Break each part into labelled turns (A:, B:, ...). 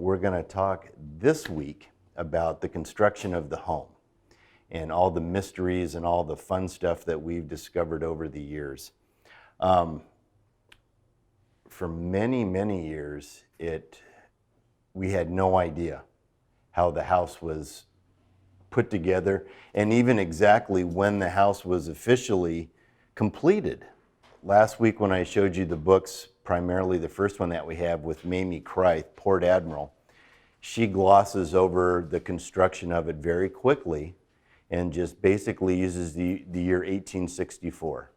A: we're going to talk this week about the construction of the home and all the mysteries and all the fun stuff that we've discovered over the years. For many, many years, we had no idea how the house was put together and even exactly when the house was officially completed. Last week when I showed you the books, primarily the first one that we have with Mamie Krythe, Port Admiral, she glosses over the construction of it very quickly and just basically uses the year 1864.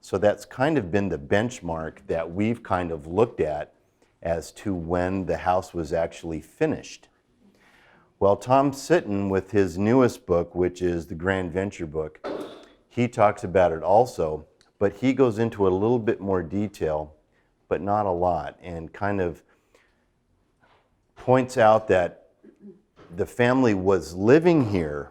A: So that's kind of been the benchmark that we've kind of looked at as to when the house was actually finished. Well, Tom Sitton, with his newest book, which is the Grand Venture book, he talks about it also, but he goes into a little bit more detail, but not a lot, and kind of points out that the family was living here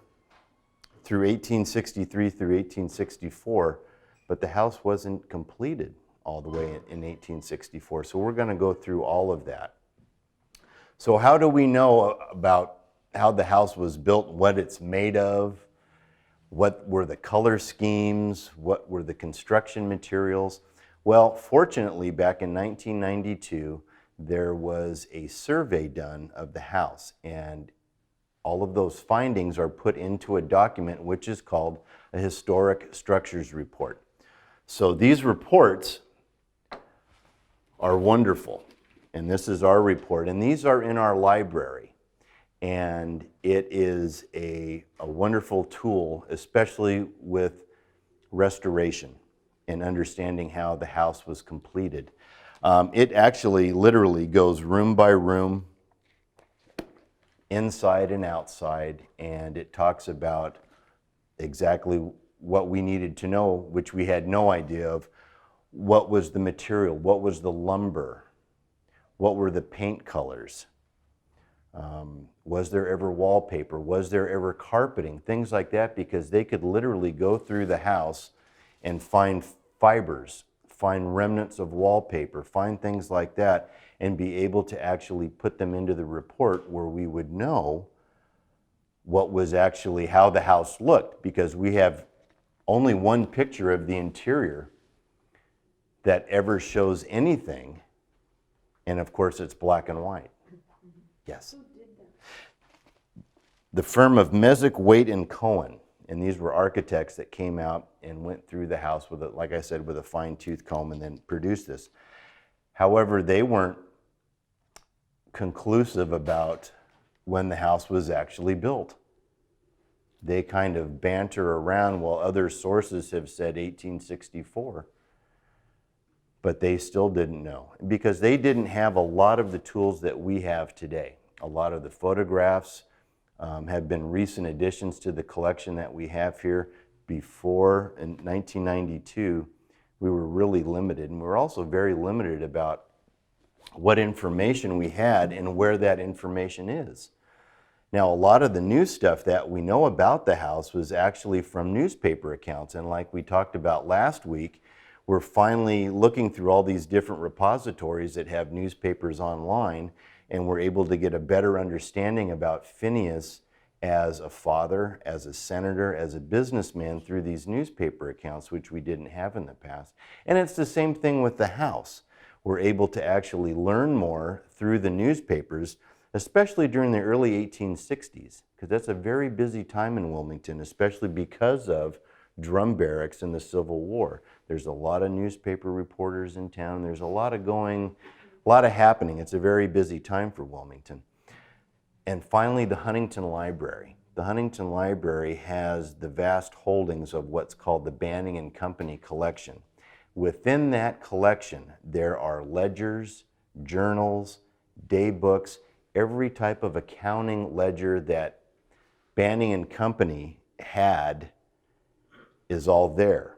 A: through 1863 through 1864, but the house wasn't completed all the way in 1864. So we're going to go through all of that. So how do we know about how the house was built, what it's made of, what were the color schemes, what were the construction materials? Well, fortunately, back in 1992, there was a survey done of the house, and all of those findings are put into a document which is called a Historic Structures Report. So these reports are wonderful, and this is our report, and these are in our library, and it is a wonderful tool, especially with restoration and understanding how the house was completed. It actually literally goes room by room, inside and outside, and it talks about exactly what we needed to know, which we had no idea of. What was the material? What was the lumber? What were the paint colors? Was there ever wallpaper? Was there ever carpeting? Things like that, because they could literally go through the house and find fibers, find remnants of wallpaper, find things like that, and be able to actually put them into the report where we would know what was actually how the house looked, because we have only one picture of the interior that ever shows anything, and of course it's black and white. Yes?
B: Who did that?
A: The firm of Messick, Waite, and Cohen, and these were architects that came out and went through the house with, like I said, with a fine-tooth comb and then produced this. However, they weren't conclusive about when the house was actually built. They kind of banter around while other sources have said 1864, but they still didn't know because they didn't have a lot of the tools that we have today. A lot of the photographs have been recent additions to the collection that we have here. Before, in 1992, we were really limited, and we were also very limited about what information we had and where that information is. Now, a lot of the new stuff that we know about the house was actually from newspaper accounts, and like we talked about last week, we're finally looking through all these different repositories that have newspapers online, and we're able to get a better understanding about Phineas as a father, as a senator, as a businessman through these newspaper accounts, which we didn't have in the past. And it's the same thing with the house. We're able to actually learn more through the newspapers, especially during the early 1860s, because that's a very busy time in Wilmington, especially because of drum barracks in the Civil War. There's a lot of newspaper reporters in town. There's a lot of happening. It's a very busy time for Wilmington. And finally, the Huntington Library. The Huntington Library has the vast holdings of what's called the Banning and Company collection. Within that collection, there are ledgers, journals, day books, every type of accounting ledger that Banning and Company had is all there.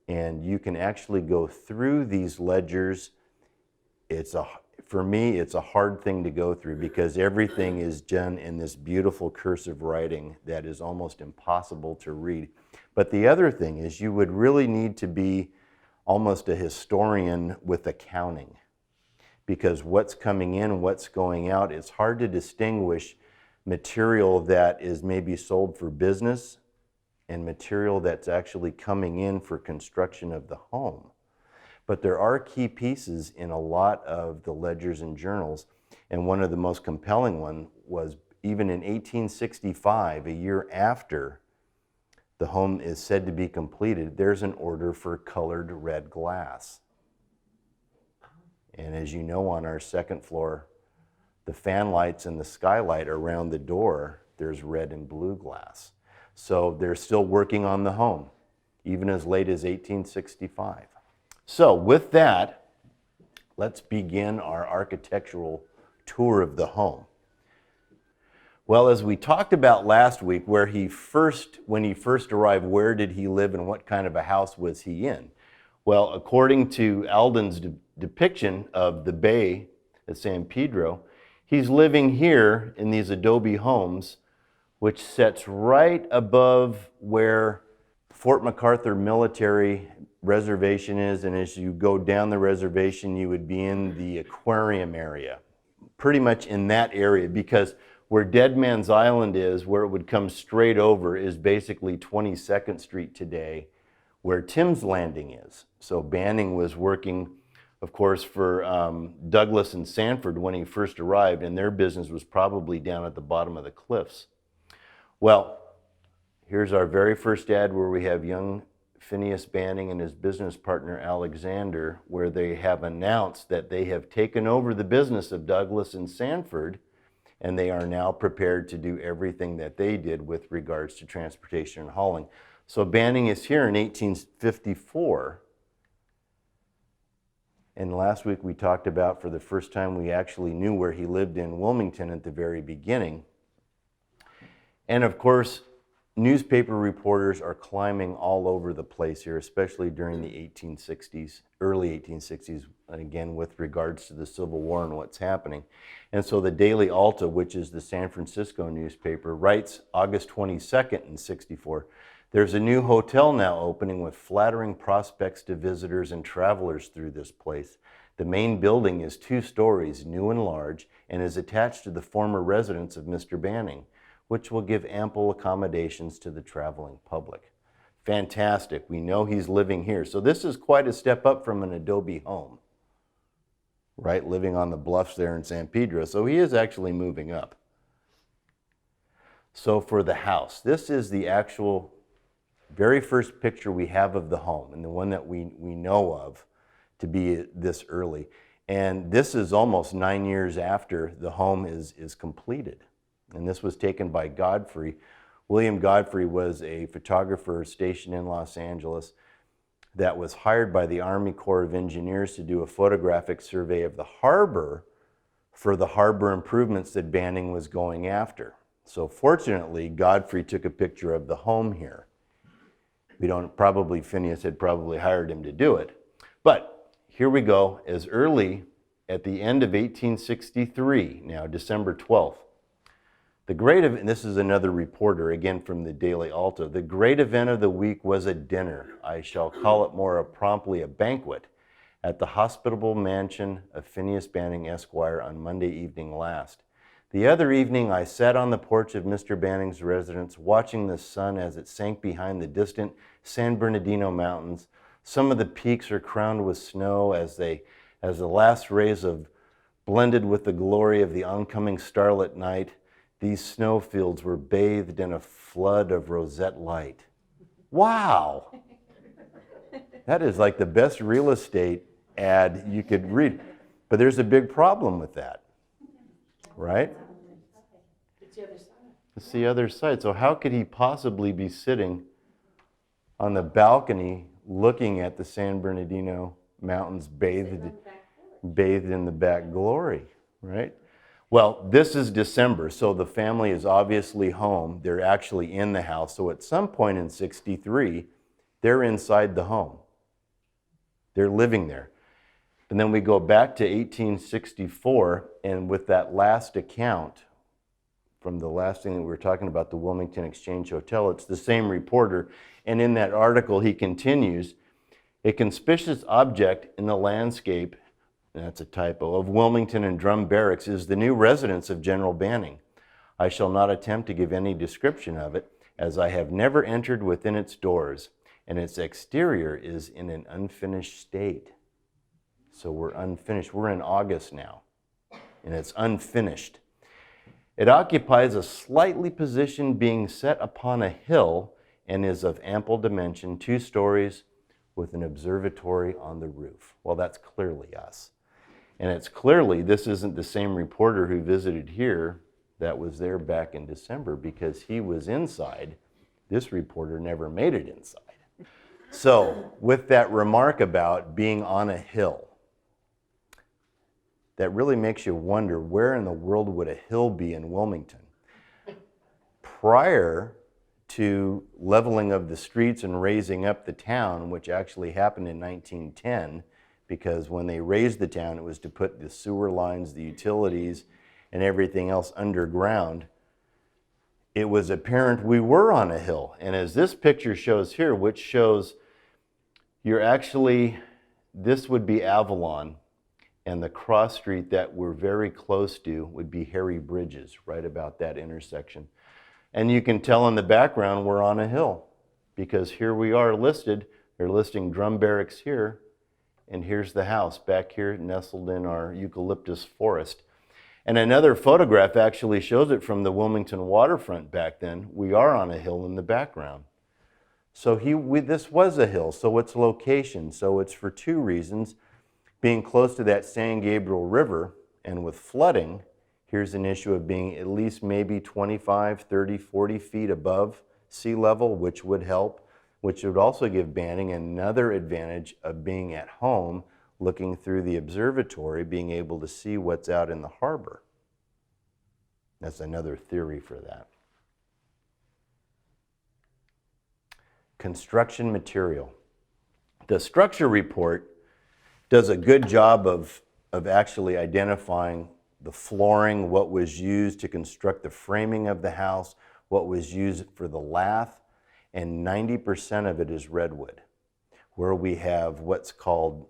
A: And you can actually go through these ledgers. For me, it's a hard thing to go through because everything is done in this beautiful cursive writing that is almost impossible to read. But the other thing is you would really need to be almost a historian with accounting because what's coming in, what's going out, it's hard to distinguish material that is maybe sold for business and material that's actually coming in for construction of the home. But there are key pieces in a lot of the ledgers and journals, and one of the most compelling one was even in 1865, a year after the home is said to be completed, there's an order for colored red glass. And as you know, on our second floor, the fan lights and the skylight around the door, there's red and blue glass. So they're still working on the home, even as late as 1865. So with that, let's begin our architectural tour of the home. Well, as we talked about last week, when he first arrived, where did he live and what kind of a house was he in? Well, according to Alden's depiction of the bay at San Pedro, he's living here in these adobe homes, which sits right above where Fort MacArthur Military Reservation is, and as you go down the reservation, you would be in the aquarium area, pretty much in that area, because where Dead Man's Island is, where it would come straight over, is basically 22nd Street today, where Tim's Landing is. So Banning was working, of course, for Douglas and Sanford when he first arrived, and their business was probably down at the bottom of the cliffs. Well, here's our very first ad where we have young Phineas Banning and his business partner Alexander, where they have announced that they have taken over the business of Douglas and Sanford, and they are now prepared to do everything that they did with regards to transportation and hauling. So Banning is here in 1854. And last week we talked about, for the first time, we actually knew where he lived in Wilmington at the very beginning. And of course, newspaper reporters are climbing all over the place here, especially during the 1860s, early 1860s, and again with regards to the Civil War and what's happening. And so the Daily Alta, which is the San Francisco newspaper, writes August 22nd in 64, "There's a new hotel now opening with flattering prospects to visitors and travelers through this place. The main building is 2 stories, new and large, and is attached to the former residence of Mr. Banning, which will give ample accommodations to the traveling public." Fantastic. We know he's living here. So this is quite a step up from an adobe home, right? Living on the bluffs there in San Pedro. So he is actually moving up. So for the house, this is the actual very first picture we have of the home, and the one that we know of to be this early. And this is almost 9 years after the home is completed. And this was taken by Godfrey. William Godfrey was a photographer stationed in Los Angeles that was hired by the Army Corps of Engineers to do a photographic survey of the harbor for the harbor improvements that Banning was going after. So fortunately, Godfrey took a picture of the home here. Phineas had probably hired him to do it. But here we go, as early at the end of 1863, now December 12th. The great event, and this is another reporter, again from the Daily Alta, "The great event of the week was a dinner. I shall call it more promptly a banquet at the hospitable mansion of Phineas Banning, Esquire, on Monday evening last. The other evening I sat on the porch of Mr. Banning's residence, watching the sun as it sank behind the distant San Bernardino Mountains. Some of the peaks are crowned with snow as the last rays of blended with the glory of the oncoming starlit night. These snowfields were bathed in a flood of rosette light." Wow! That is like the best real estate ad you could read. But there's a big problem with that, right?
B: It's the other side.
A: It's the other side. So how could he possibly be sitting on the balcony looking at the San Bernardino Mountains bathed in the back glory, right? Well, this is December, so the family is obviously home. They're actually in the house. So at some point in 63, they're inside the home. They're living there. And then we go back to 1864, and with that last account, from the last thing that we were talking about, the Wilmington Exchange Hotel, it's the same reporter. And in that article, he continues, "A conspicuous object in the landscape that's a typo, of Wilmington and Drum Barracks is the new residence of General Banning. I shall not attempt to give any description of it, as I have never entered within its doors, and its exterior is in an unfinished state. So we're unfinished. We're in August now, and it's unfinished. It occupies a slightly position being set upon a hill and is of ample dimension, 2 stories with an observatory on the roof. Well, that's clearly us. And it's clearly, this isn't the same reporter who visited here that was there back in December, because he was inside. This reporter never made it inside. So with that remark about being on a hill, that really makes you wonder, where in the world would a hill be in Wilmington? Prior to leveling of the streets and raising up the town, which actually happened in 1910, because when they raised the town, it was to put the sewer lines, the utilities, and everything else underground. It was apparent we were on a hill. And as this picture shows here, which shows this would be Avalon, and the cross street that we're very close to would be Harry Bridges, right about that intersection. And you can tell in the background we're on a hill, because here we are listed. They're listing Drum Barracks here, and here's the house back here nestled in our eucalyptus forest. And another photograph actually shows it from the Wilmington waterfront back then. We are on a hill in the background. So this was a hill, so its location. So it's for 2 reasons. Being close to that San Gabriel River, and with flooding, here's an issue of being at least maybe 25, 30, 40 feet above sea level, which would help, which would also give Banning another advantage of being at home, looking through the observatory, being able to see what's out in the harbor. That's another theory for that. Construction material. The structure report does a good job of actually identifying the flooring, what was used to construct the framing of the house, what was used for the lath, and 90% of it is redwood, where we have what's called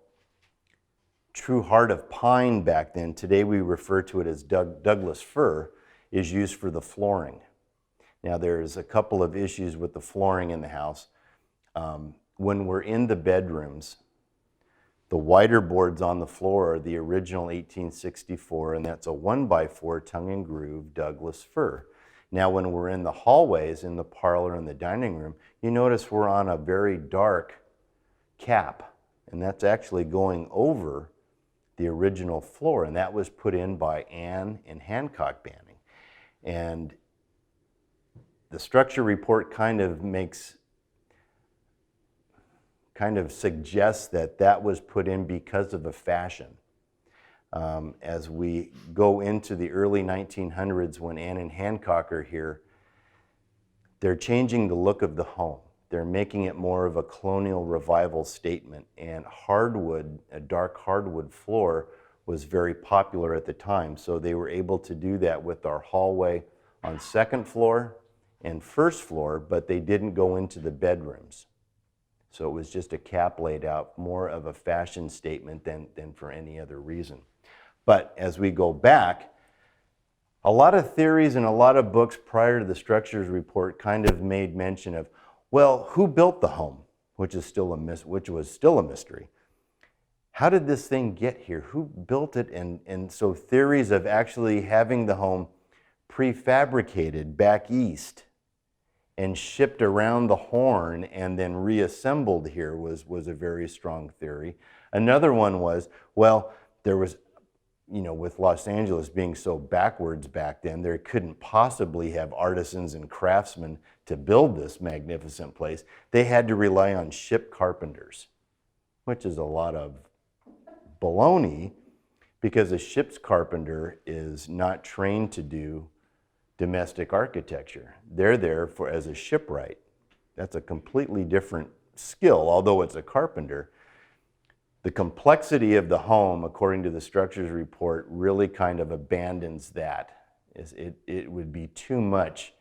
A: true heart of pine back then. Today we refer to it as Douglas fir, is used for the flooring. Now there's a couple of issues with the flooring in the house. When we're in the bedrooms, the wider boards on the floor are the original 1864, and that's a 1x4 tongue and groove Douglas fir. Now when we're in the hallways, in the parlor and the dining room, you notice we're on a very dark cap, and that's actually going over the original floor, and that was put in by Ann and Hancock Banning. And the structure report kind of suggests that that was put in because of a fashion. As we go into the early 1900s, when Ann and Hancock are here, they're changing the look of the home. They're making it more of a colonial revival statement, and hardwood, a dark hardwood floor, was very popular at the time. So they were able to do that with our hallway on 2nd floor and 1st floor, but they didn't go into the bedrooms. So it was just a cap laid out, more of a fashion statement than for any other reason. But as we go back, a lot of theories and a lot of books prior to the structures report kind of made mention of, well, who built the home, which was still a mystery. How did this thing get here? Who built it? And so theories of actually having the home prefabricated back east and shipped around the Horn and then reassembled here was a very strong theory. Another one was, well, there was, with Los Angeles being so backwards back then, there couldn't possibly have artisans and craftsmen to build this magnificent place. They had to rely on ship carpenters, which is a lot of baloney, because a ship's carpenter is not trained to do domestic architecture. They're there as a shipwright. That's a completely different skill, although it's a carpenter. The complexity of the home, according to the structures report, really kind of abandons that. It would be too much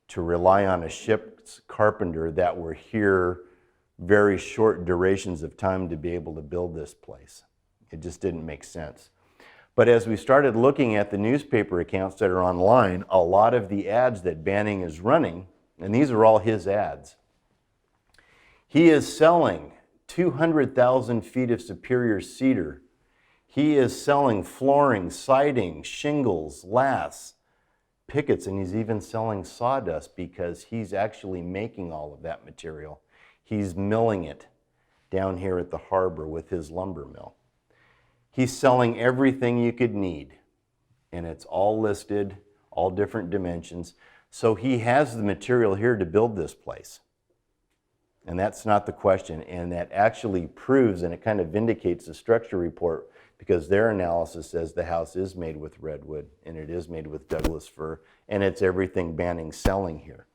A: to rely on a ship's carpenter that were here very short durations of time to be able to build this place. It just didn't make sense. But as we started looking at the newspaper accounts that are online, a lot of the ads that Banning is running, and these are all his ads, he is selling 200,000 feet of superior cedar. He is selling flooring, siding, shingles, laths, pickets, and he's even selling sawdust because he's actually making all of that material. He's milling it down here at the harbor with his lumber mill. He's selling everything you could need, and it's all listed, all different dimensions. So he has the material here to build this place. And that's not the question, and that actually proves, and it kind of vindicates the structure report, because their analysis says the house is made with redwood, and it is made with Douglas fir, and it's everything Banning's selling here.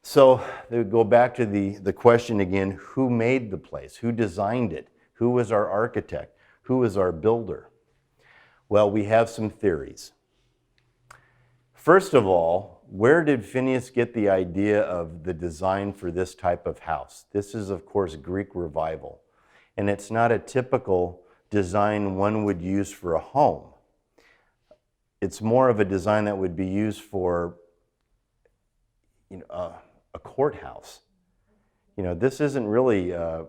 A: So they go back to the question again, who made the place? Who designed it? Who was our architect? Who was our builder? Well, we have some theories. First of all, where did Phineas get the idea of the design for this type of house? This is, of course, Greek Revival, and it's not a typical design one would use for a home. It's more of a design that would be used for, a courthouse. This isn't really a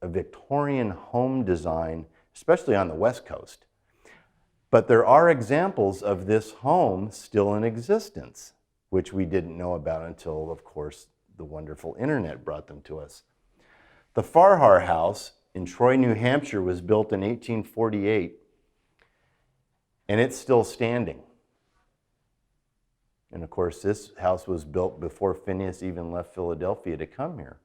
A: Victorian home design, especially on the West Coast. But there are examples of this home still in existence, which we didn't know about until, of course, the wonderful internet brought them to us. The Farhar House in Troy, New Hampshire was built in 1848, and it's still standing. And of course, this house was built before Phineas even left Philadelphia to come here.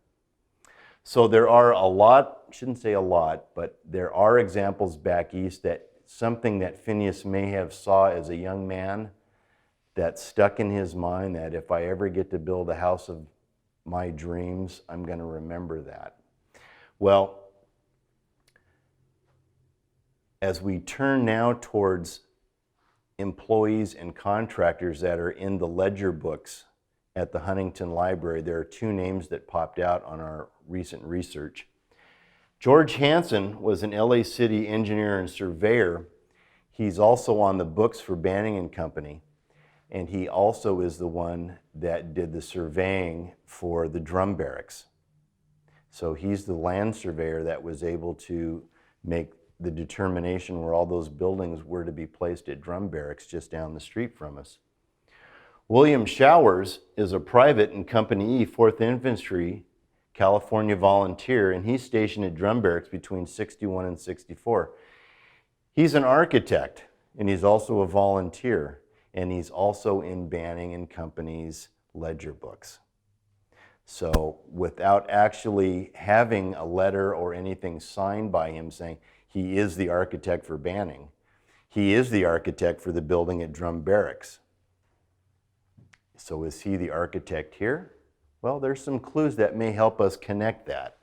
A: So there are a lot, shouldn't say a lot, but there are examples back east that something that Phineas may have saw as a young man that stuck in his mind, that if I ever get to build a house of my dreams, I'm going to remember that. Well, as we turn now towards employees and contractors that are in the ledger books at the Huntington Library, there are two names that popped out on our recent research. George Hansen was an LA City engineer and surveyor. He's also on the books for Banning and Company, and he also is the one that did the surveying for the drum barracks. So he's the land surveyor that was able to make the determination where all those buildings were to be placed at drum barracks just down the street from us. William Showers is a private in Company E, 4th Infantry, California volunteer, and he's stationed at drum barracks between 61 and 64. He's an architect, and he's also a volunteer, and he's also in Banning and Company's ledger books. So without actually having a letter or anything signed by him saying he is the architect for Banning, he is the architect for the building at drum barracks. So is he the architect here? Well, there's some clues that may help us connect that.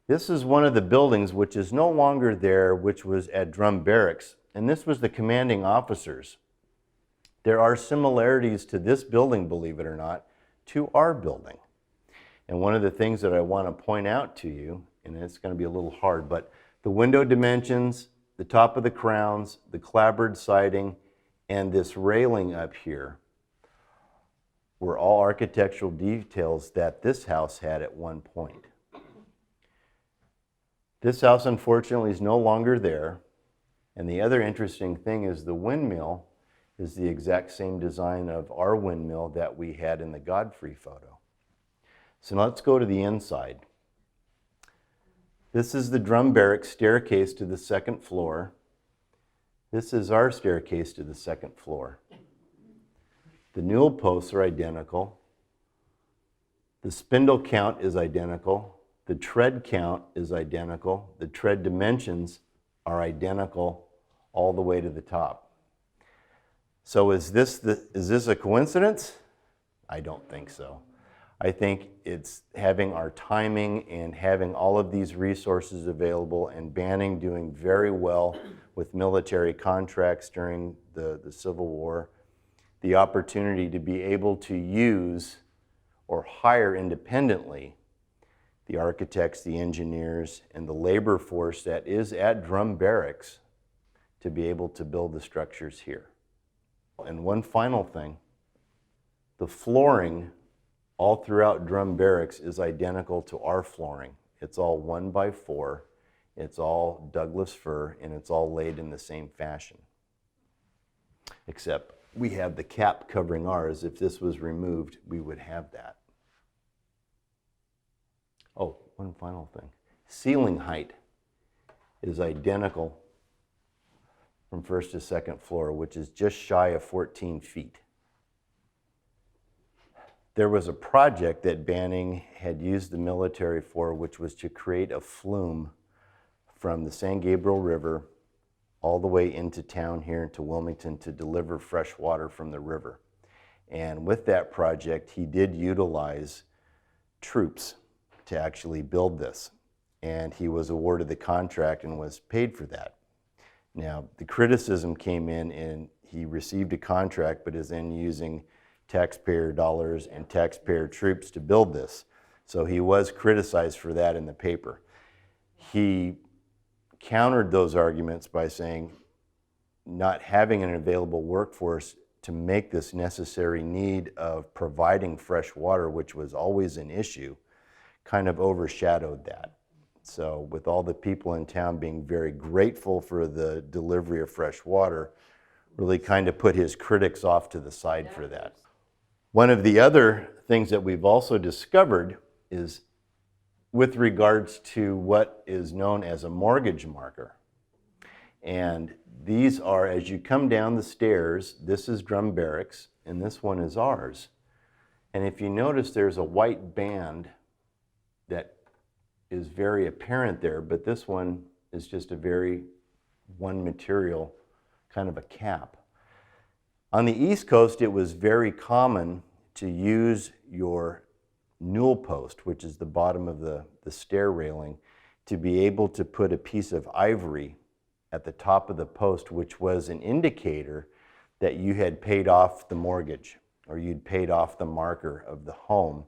A: This is one of the buildings which is no longer there, which was at drum barracks, and this was the commanding officers. There are similarities to this building, believe it or not, to our building. And one of the things that I want to point out to you, and it's going to be a little hard, but the window dimensions, the top of the crowns, the clapboard siding, and this railing up here were all architectural details that this house had at one point. This house, unfortunately, is no longer there. And the other interesting thing is the windmill is the exact same design of our windmill that we had in the Godfrey photo. So now let's go to the inside. This is the drum barrack staircase to the second floor. This is our staircase to the second floor. The newel posts are identical. The spindle count is identical. The tread count is identical. The tread dimensions are identical all the way to the top. So is this a coincidence? I don't think so. I think it's having our timing and having all of these resources available, and Banning doing very well with military contracts during the Civil War, the opportunity to be able to use or hire independently the architects, the engineers, and the labor force that is at Drum Barracks to be able to build the structures here. And one final thing, the flooring all throughout Drum Barracks is identical to our flooring. It's all 1x4, it's all Douglas fir, and it's all laid in the same fashion. Except we have the cap covering ours. If this was removed, we would have that. Oh, one final thing. Ceiling height is identical from first to second floor, which is just shy of 14 feet. There was a project that Banning had used the military for, which was to create a flume from the San Gabriel River all the way into town here into Wilmington to deliver fresh water from the river. And with that project, he did utilize troops to actually build this. And he was awarded the contract and was paid for that. Now, the criticism came in and he received a contract, but is then using taxpayer dollars and taxpayer troops to build this. So he was criticized for that in the paper. He countered those arguments by saying not having an available workforce to make this necessary need of providing fresh water, which was always an issue, kind of overshadowed that. So with all the people in town being very grateful for the delivery of fresh water, really kind of put his critics off to the side for that. One of the other things that we've also discovered is with regards to what is known as a mortgage marker. And these are, as you come down the stairs, this is Drum Barracks, and this one is ours. And if you notice, there's a white band that is very apparent there, but this one is just a very one material, kind of a cap. On the East Coast, it was very common to use your newel post, which is the bottom of the stair railing, to be able to put a piece of ivory at the top of the post, which was an indicator that you had paid off the mortgage or you'd paid off the marker of the home.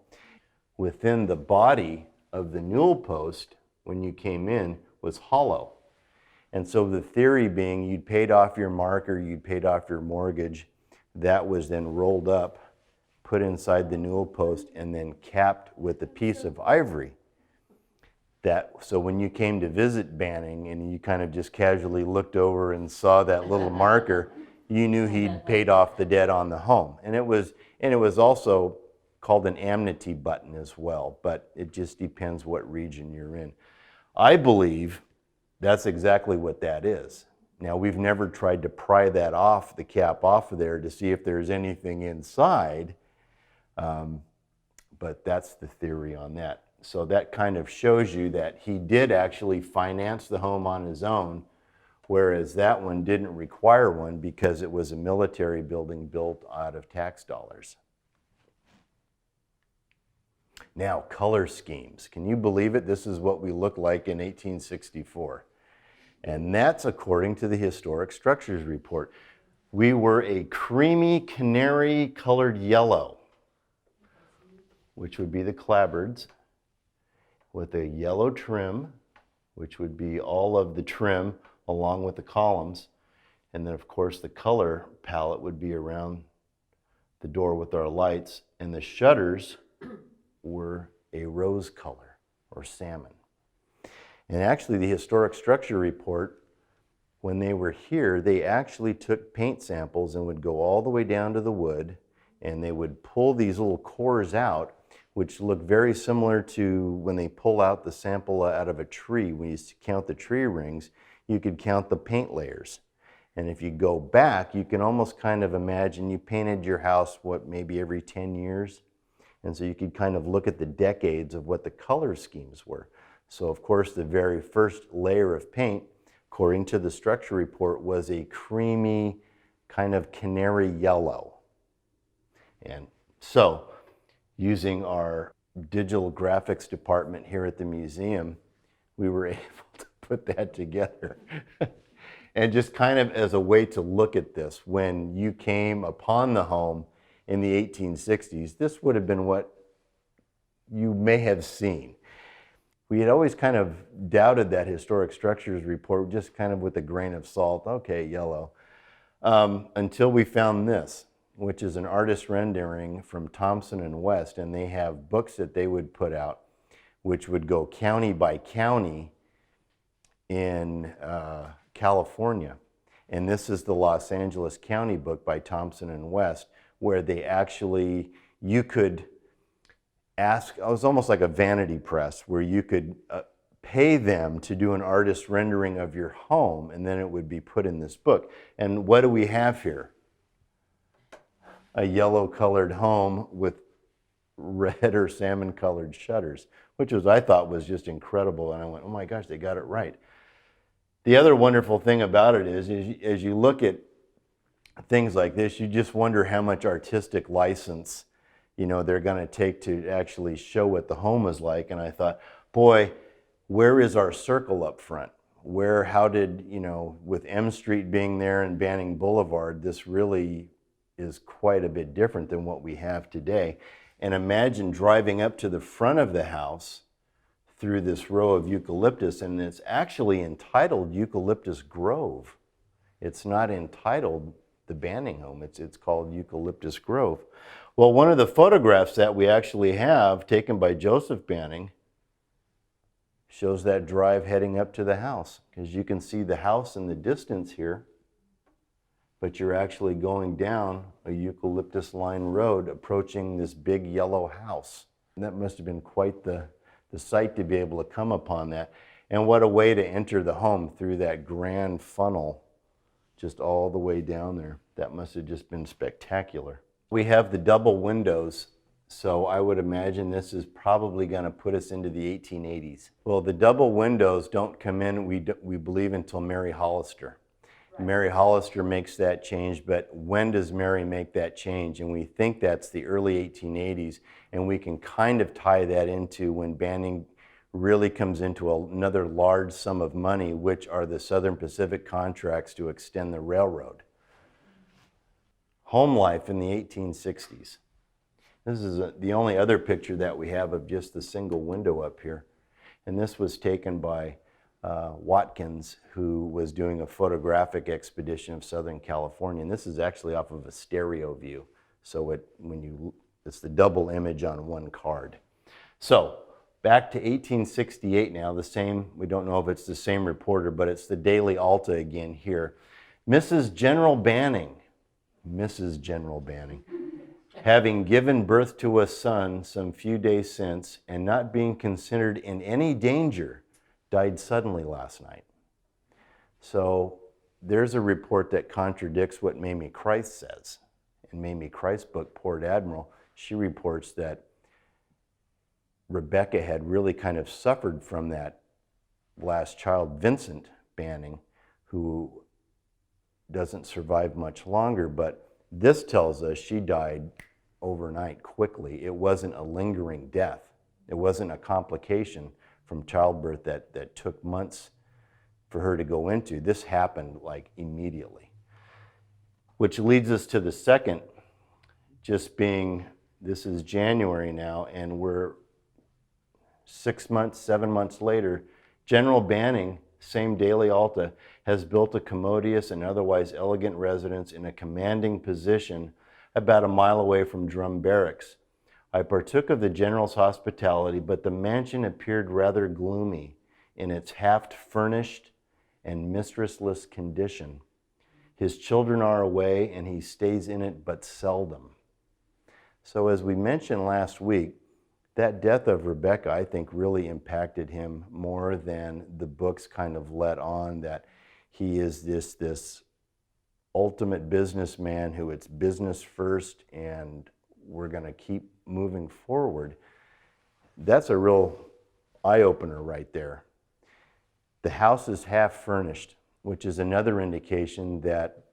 A: Within the body of the newel post, when you came in, was hollow. And so the theory being you'd paid off your marker, you'd paid off your mortgage, that was then rolled up, put inside the newel post, and then capped with a piece of ivory. So when you came to visit Banning and you kind of just casually looked over and saw that little marker, you knew he'd paid off the debt on the home. And it was also called an amnesty button as well, but it just depends what region you're in. I believe that's exactly what that is. Now, we've never tried to pry that off, the cap off of there, to see if there's anything inside, but that's the theory on that. So that kind of shows you that he did actually finance the home on his own, whereas that one didn't require one because it was a military building built out of tax dollars. Now, color schemes. Can you believe it? This is what we looked like in 1864. And that's according to the Historic Structures Report. We were a creamy canary colored yellow, which would be the clapboards, with a yellow trim, which would be all of the trim along with the columns. And then of course the color palette would be around the door with our lights, and the shutters were a rose color or salmon. And actually the Historic Structure Report, when they were here, they actually took paint samples and would go all the way down to the wood, and they would pull these little cores out, which look very similar to when they pull out the sample out of a tree. When you used to count the tree rings, you could count the paint layers. And if you go back, you can almost kind of imagine you painted your house, maybe every 10 years? And so you could kind of look at the decades of what the color schemes were. So of course, the very first layer of paint, according to the structure report, was a creamy kind of canary yellow. And so, using our digital graphics department here at the museum, we were able to put that together. And just kind of as a way to look at this, when you came upon the home in the 1860s, this would have been what you may have seen. we had always kind of doubted that historic structures report, just kind of with a grain of salt. Okay, yellow. Until we found this, which is an artist rendering from Thompson and West, and they have books that they would put out, which would go county by county in California. And this is the Los Angeles County book by Thompson and West, where they actually, you could ask, it was almost like a vanity press, where you could pay them to do an artist rendering of your home, and then it would be put in this book. And what do we have here? A yellow colored home with red or salmon colored shutters, which was, I thought, was just incredible. And I went, oh my gosh, they got it right. The other wonderful thing about it is as you look at things like this, you just wonder how much artistic license, they're going to take to actually show what the home is like. And I thought, boy, where is our circle up front? How did, with M Street being there and Banning Boulevard, this really is quite a bit different than what we have today. And imagine driving up to the front of the house through this row of eucalyptus, and it's actually entitled Eucalyptus Grove. It's not entitled the Banning home, it's called Eucalyptus Grove. Well, one of the photographs that we actually have, taken by Joseph Banning, shows that drive heading up to the house, because you can see the house in the distance here, but you're actually going down a eucalyptus line road approaching this big yellow house. And that must have been quite the sight to be able to come upon that. And what a way to enter the home, through that grand funnel just all the way down there. That must have just been spectacular. We have the double windows, so I would imagine this is probably going to put us into the 1880s. Well, the double windows don't come in, we believe, until Mary Hollister. Right. Mary Hollister makes that change, but when does Mary make that change? And we think that's the early 1880s, and we can kind of tie that into when Banning really comes into another large sum of money, which are the Southern Pacific contracts to extend the railroad. Home life in the 1860s. This is the only other picture that we have of just the single window up here. And this was taken by Watkins, who was doing a photographic expedition of Southern California. And this is actually off of a stereo view. So it's the double image on one card. So back to 1868 now, the same, we don't know if it's the same reporter, but it's the Daily Alta again here. Mrs. General Banning, having given birth to a son some few days since, and not being considered in any danger, died suddenly last night. So there's a report that contradicts what Mamie Christ says. In Mamie Christ's book, Port Admiral, she reports that Rebecca had really kind of suffered from that last child, Vincent Banning, who doesn't survive much longer, but this tells us she died overnight, quickly. It wasn't a lingering death. It wasn't a complication from childbirth that took months for her to go into. This happened like immediately. Which leads us to the second, just being, this is January now, and we're 6 months, 7 months later. General Banning, same Daily Alta, has built a commodious and otherwise elegant residence in a commanding position about a mile away from Drum Barracks. I partook of the general's hospitality, but the mansion appeared rather gloomy in its half-furnished and mistressless condition. His children are away, and he stays in it but seldom. So as we mentioned last week, that death of Rebecca, I think, really impacted him more than the books kind of let on, that he is this ultimate businessman who it's business first and we're going to keep moving forward. That's a real eye-opener right there. The house is half furnished, which is another indication that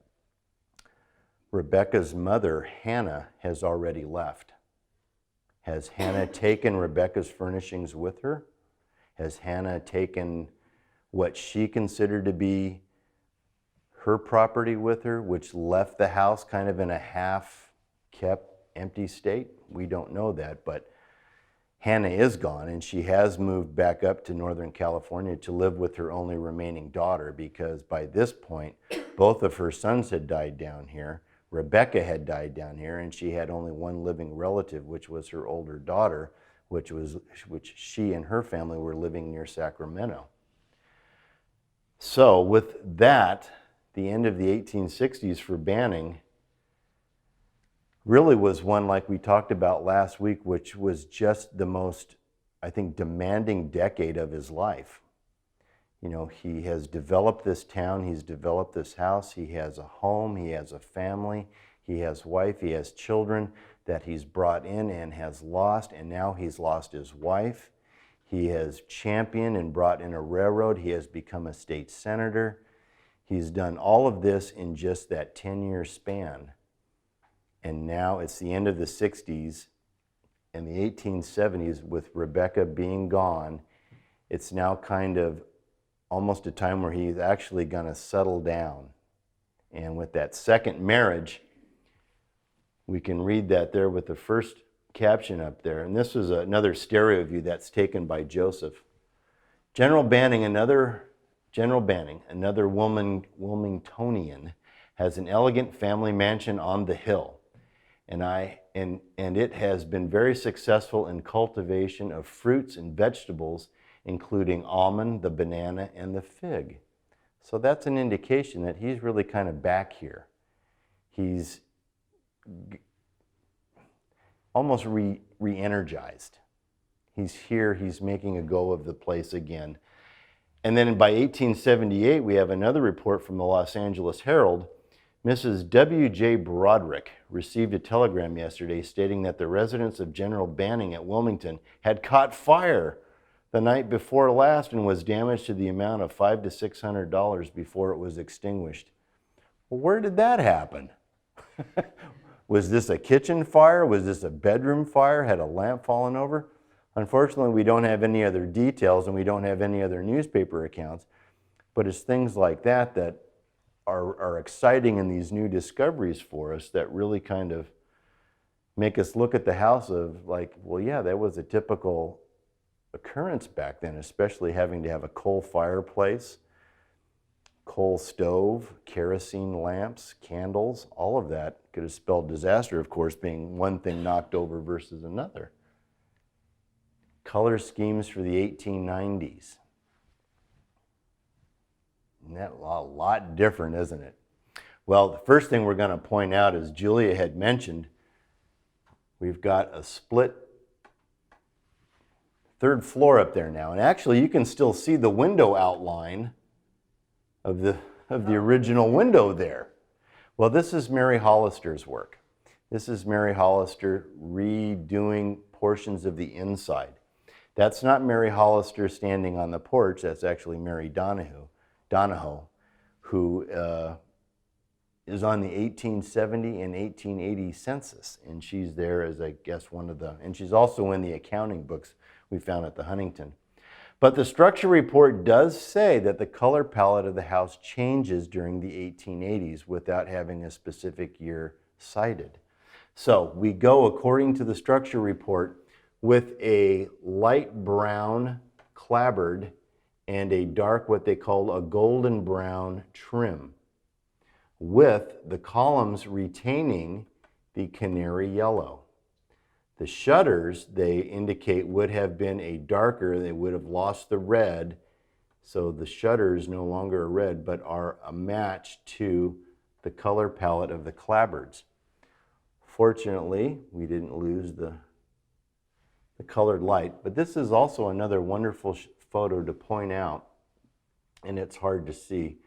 A: Rebecca's mother, Hannah, has already left. Has Hannah taken Rebecca's furnishings with her? Has Hannah taken what she considered to be her property with her, which left the house kind of in a half-kept, empty state? We don't know that, but Hannah is gone, and she has moved back up to Northern California to live with her only remaining daughter, because by this point, both of her sons had died down here. Rebecca had died down here, and she had only one living relative, which was her older daughter, which she and her family were living near Sacramento. So with that, the end of the 1860s for Banning really was one, like we talked about last week, which was just the most, I think, demanding decade of his life. You know, he has developed this town, he's developed this house, he has a home, he has a family, he has wife, he has children that he's brought in and has lost, and now he's lost his wife. He has championed and brought in a railroad, he has become a state senator. He's done all of this in just that 10-year span. And now it's the end of the 60s and the 1870s, with Rebecca being gone. It's now kind of almost a time where he's actually going to settle down. And with that second marriage, we can read that there with the first caption up there. And this is another stereo view that's taken by Joseph. General Banning, another Wilmingtonian, has an elegant family mansion on the hill. And it has been very successful in cultivation of fruits and vegetables, including almond, the banana, and the fig. So that's an indication that he's really kind of back here. He's almost re-energized. He's here, he's making a go of the place again. And then by 1878, we have another report from the Los Angeles Herald. Mrs. W.J. Broderick received a telegram yesterday stating that the residence of General Banning at Wilmington had caught fire the night before last and was damaged to the amount of $500 to $600 before it was extinguished. Well, where did that happen? Was this a kitchen fire? Was this a bedroom fire? Had a lamp fallen over? Unfortunately, we don't have any other details, and we don't have any other newspaper accounts, but it's things like that that are exciting in these new discoveries for us that really kind of make us look at the house of like, well, yeah, that was a typical occurrence back then, especially having to have a coal fireplace, coal stove, kerosene lamps, candles. All of that could have spelled disaster, of course, being one thing knocked over versus another. Color schemes for the 1890s. And that's a lot different, isn't it? Well, the first thing we're going to point out, as Julia had mentioned, we've got a split third floor up there now. And actually, you can still see the window outline of the original window there. Well, this is Mary Hollister's work. This is Mary Hollister redoing portions of the inside. That's not Mary Hollister standing on the porch. That's actually Mary Donahoe, who is on the 1870 and 1880 census. And she's there as, I guess, and she's also in the accounting books we found at the Huntington. But the structure report does say that the color palette of the house changes during the 1880s without having a specific year cited. So we go, according to the structure report, with a light brown clapboard and a dark, what they call a golden brown trim, with the columns retaining the canary yellow. The shutters, they indicate, would have been a darker, they would have lost the red, so the shutters no longer are red, but are a match to the color palette of the clapboards. Fortunately, we didn't lose the colored light, but this is also another wonderful photo to point out, and it's hard to see.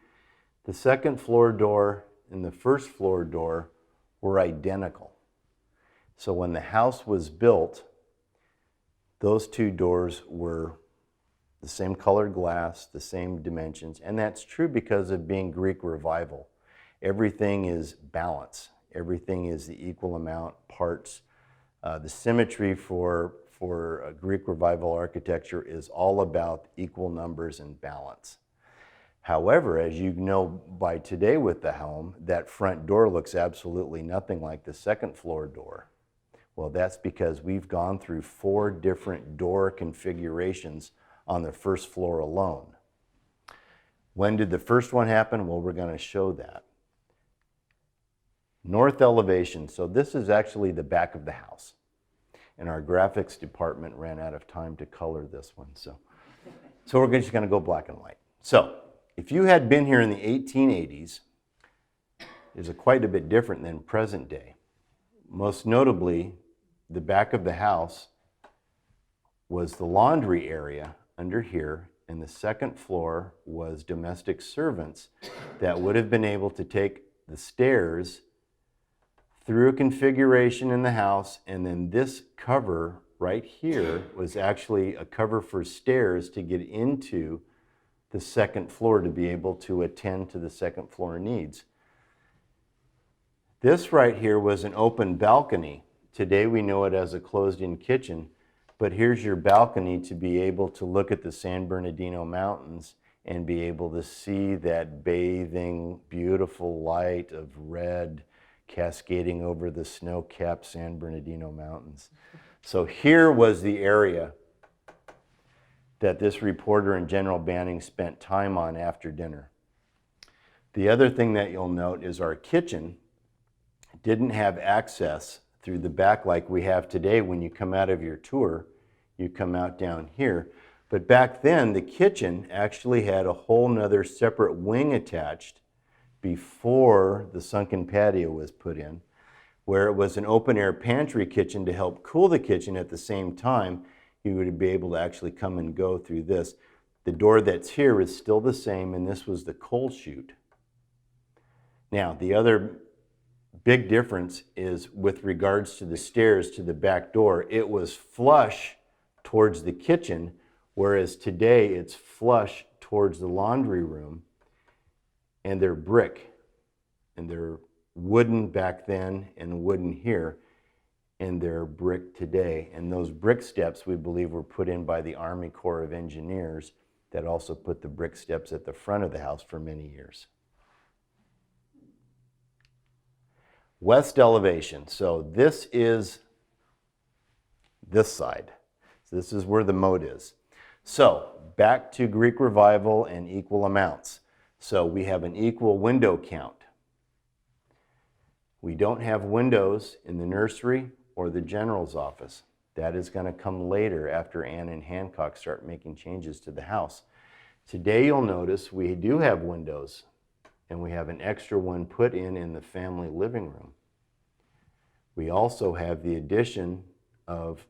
A: The second floor door and the first floor door were identical. So when the house was built, those two doors were the same colored glass, the same dimensions, and that's true because of being Greek Revival. Everything is balance. Everything is the equal amount parts. The symmetry for Greek Revival architecture is all about equal numbers and balance. However, as you know by today with the home, that front door looks absolutely nothing like the second floor door, Well, that's because we've gone through 4 different door configurations on the first floor alone. When did the first one happen? Well, we're going to show that. North elevation. So this is actually the back of the house. And our graphics department ran out of time to color this one. So we're just going to go black and white. So if you had been here in the 1880s, it's quite a bit different than present day. Most notably, the back of the house was the laundry area under here, and the second floor was domestic servants that would have been able to take the stairs through a configuration in the house, and then this cover right here was actually a cover for stairs to get into the second floor to be able to attend to the second floor needs. This right here was an open balcony. Today we know it as a closed-in kitchen, but here's your balcony to be able to look at the San Bernardino Mountains and be able to see that bathing, beautiful light of red cascading over the snow-capped San Bernardino Mountains. So here was the area that this reporter and General Banning spent time on after dinner. The other thing that you'll note is our kitchen didn't have access through the back like we have today. When you come out of your tour, you come out down here. But back then, the kitchen actually had a whole nother separate wing attached before the sunken patio was put in, where it was an open-air pantry kitchen to help cool the kitchen. At the same time, you would be able to actually come and go through this. The door that's here is still the same, and this was the coal chute. Now, the other big difference is with regards to the stairs to the back door. It was flush towards the kitchen, whereas today it's flush towards the laundry room, and they're brick, and they're wooden back then and wooden here, and they're brick today. And those brick steps, we believe, were put in by the Army Corps of Engineers that also put the brick steps at the front of the house for many years. West elevation. So this is this side. So this is where the moat is. So back to Greek Revival and equal amounts. So we have an equal window count. We don't have windows in the nursery or the general's office. That is going to come later after Ann and Hancock start making changes to the house. Today you'll notice we do have windows, and we have an extra one put in the family living room. We also have the addition of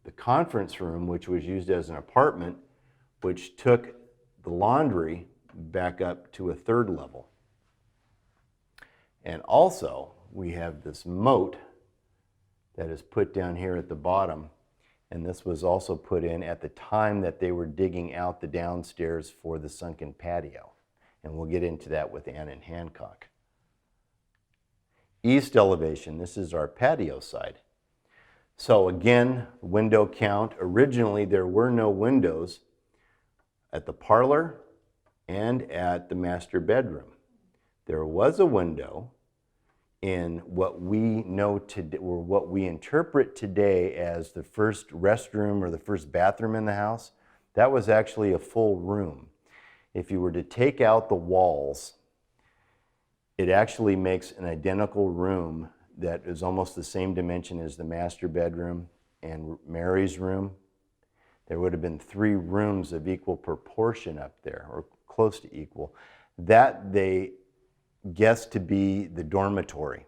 A: the conference room, which was used as an apartment, which took the laundry back up to a 3rd level. And also, we have this moat that is put down here at the bottom, and this was also put in at the time that they were digging out the downstairs for the sunken patio. And we'll get into that with Ann and Hancock. East elevation, this is our patio side. So again, window count. Originally, there were no windows at the parlor and at the master bedroom. There was a window in what we know today, or what we interpret today as the first restroom or the first bathroom in the house. That was actually a full room. If you were to take out the walls, it actually makes an identical room that is almost the same dimension as the master bedroom and Mary's room. There would have been 3 rooms of equal proportion up there, or close to equal. That they guessed to be the dormitory,